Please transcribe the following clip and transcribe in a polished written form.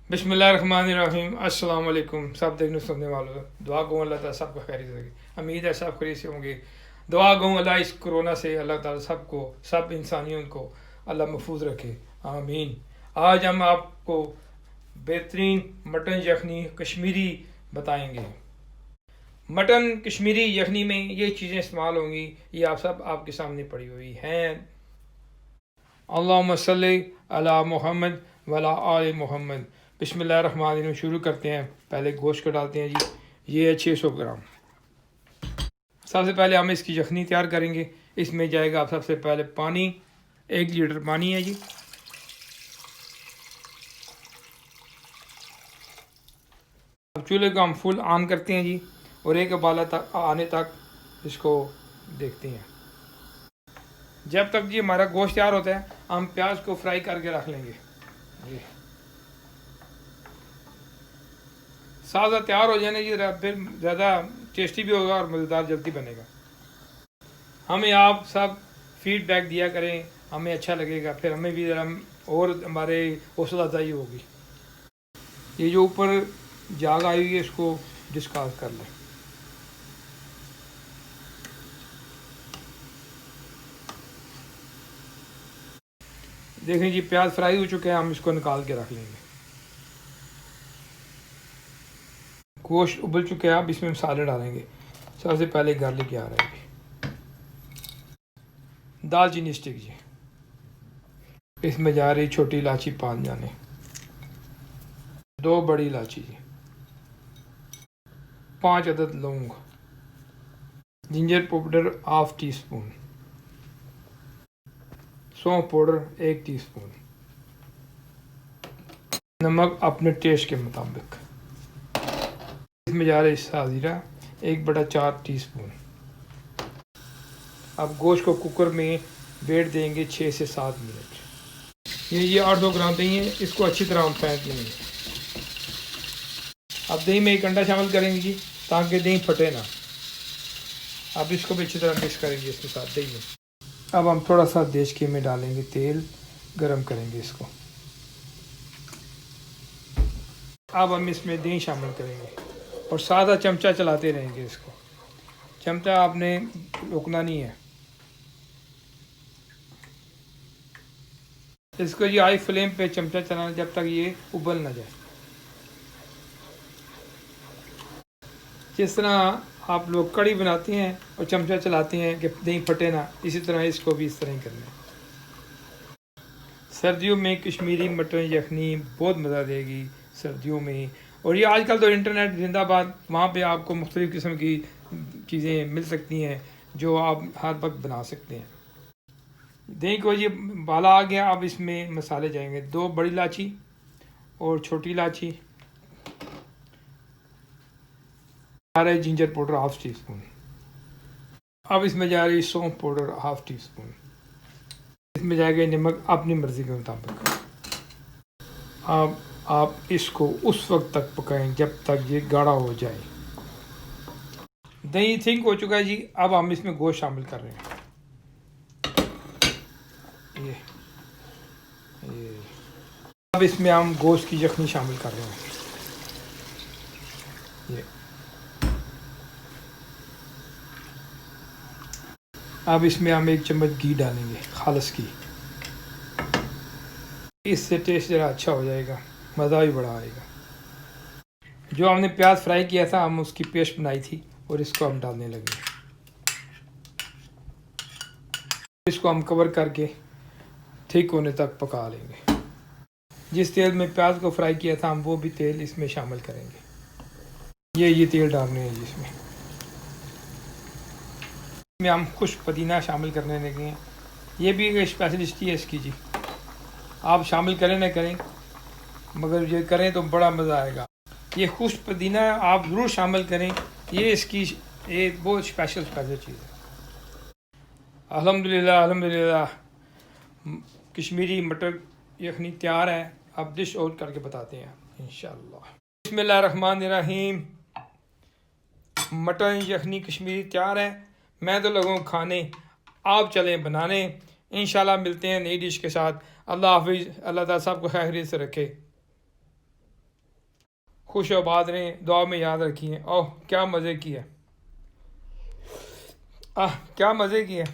बिस्मिल्लाहिर्रहमानिर्रहीम। अस्सलाम वालेकुम सब देखने सुनने वालों। दुआ गो अल्लाह ताला सबको खैरियत रखे। उम्मीद है सब खैरियत से होंगे। दुआ गो अल्लाह इस कोरोना से अल्लाह ताला सबको, सब इंसानियों को अल्लाह महफूज रखे, आमीन। आज हम आपको बेहतरीन मटन यखनी कश्मीरी बताएंगे। मटन कश्मीरी यखनी में ये चीज़ें इस्तेमाल होंगी, ये आप सब आपके सामने पड़ी हुई हैं। अल्लाहुम्मा सल्ली अला मोहम्मद वला आले मोहम्मद। बिस्मिल्लाहिर्रहमानिर्रहीम। शुरू करते हैं। पहले गोश्त को डालते हैं जी। ये है 600 ग्राम। सबसे पहले हम इसकी यखनी तैयार करेंगे। इसमें जाएगा आप सबसे पहले पानी, 1 लीटर पानी है जी। अब चूल्हे को हम फुल ऑन करते हैं जी, और एक उबाला तक आने तक इसको देखते हैं। जब तक जी हमारा गोश्त तैयार होता है, हम प्याज को फ्राई करके रख लेंगे जी। सादा तैयार हो जाने जी, फिर ज़्यादा टेस्टी भी होगा और मज़ेदार जल्दी बनेगा। हमें आप सब फीडबैक दिया करें, हमें अच्छा लगेगा, फिर हमें भी ज़रा और हमारे हौसला अफजाई होगी। ये जो ऊपर जाग आई हुई है, इसको डिस्कास कर लें। देखें जी, प्याज फ्राई हो चुके हैं, हम इसको निकाल के रख लेंगे। गोश्त उबल चुके हैं, अब इसमें मसाले डालेंगे। सबसे पहले गार्लिक आ रहा है, दालचीनी स्टिक जी। इसमें जा रही छोटी इलायची 5 दाने, 2 बड़ी इलायची जी, 5 अदद लौंग, जिंजर पाउडर ½ टी स्पून, सौंफ पाउडर 1 टीस्पून, नमक अपने टेस्ट के मुताबिक। इसमें जा रही साजीरा 1/4 टीस्पून। अब गोश्त को कुकर में बैठ देंगे 6 से 7 मिनट। ये 800 ग्राम दही है, इसको अच्छी तरह हम फेंट लेंगे। अब दही में 1 अंडा शामिल करेंगे जी, ताकि दही फटे ना। अब इसको भी अच्छी तरह मिक्स करेंगे इसके साथ दही में। अब हम थोड़ा सा देश घी में डालेंगे तेल, गरम करेंगे इसको। अब हम इसमें दही शामिल करेंगे और सादा चमचा चलाते रहेंगे इसको। चमचा आपने रोकना नहीं है। इसको ये हाई फ्लेम पे चमचा चलाना जब तक ये उबल ना जाए। जिस तरह आप लोग कड़ी बनाते हैं और चमचा चलाते हैं कि दही फटे ना, इसी तरह इसको भी इस तरह ही करना है। सर्दियों में कश्मीरी मटन यखनी बहुत मज़ा देगी सर्दियों में। और ये आजकल तो इंटरनेट जिंदाबाद, वहाँ पे आपको मुख्तलिफ़ किस्म की चीज़ें मिल सकती हैं जो आप हर वक्त बना सकते हैं। दही को ये बाला आ गया, अब इसमें मसाले जाएंगे। 2 बड़ी इलायची और छोटी इलायची, आ रहा है जिंजर पाउडर ½ टी स्पून। अब इसमें जा रही सौंफ पाउडर ½ टी स्पून। इसमें जाएगा नमक अपनी मर्ज़ी के मुताबिक। अब आप इसको उस वक्त तक पकाएं जब तक ये गाढ़ा हो जाए। दही थिक हो चुका है जी, अब हम इसमें गोश्त शामिल कर रहे हैं। ये अब इसमें हम गोश्त की यखनी शामिल कर रहे हैं। ये अब इसमें हम 1 चम्मच घी डालेंगे, खालिस घी। इससे टेस्ट ज़रा अच्छा हो जाएगा, मज़ा भी बड़ा आएगा। जो हमने प्याज फ्राई किया था, हम उसकी पेस्ट बनाई थी और इसको हम डालने लगे। इसको हम कवर करके ठीक होने तक पका लेंगे। जिस तेल में प्याज को फ्राई किया था, हम वो भी तेल इसमें शामिल करेंगे। ये तेल डालने हैं जिसमें हम खुश्क पुदीना शामिल करने लगे हैं। ये भी एक स्पेशलिस्टी है इसकी जी। आप शामिल करें ना करें, मगर ये करें तो बड़ा मज़ा आएगा। ये खुश्क पुदीना आप ज़रूर शामिल करें, ये इसकी एक बहुत स्पेशल चीज़ है। अल्हम्दुलिल्लाह अल्हम्दुलिल्लाह, कश्मीरी मटर यखनी तैयार है। अब डिश आउट करके बताते हैं इंशाअल्लाह। बिस्मिल्लाहिर्रहमानिर्रहीम। मटन यखनी कश्मीरी तैयार है। मैं तो लगूँ खाने, आप चलें बनाने। इंशाल्लाह मिलते हैं नई डिश के साथ। अल्लाह हाफिज़। अल्लाह ताला सबको खैरियत से रखे। खुश आबाद रहें, दुआ में याद रखिए। ओह क्या मज़े की है, क्या मज़े की है।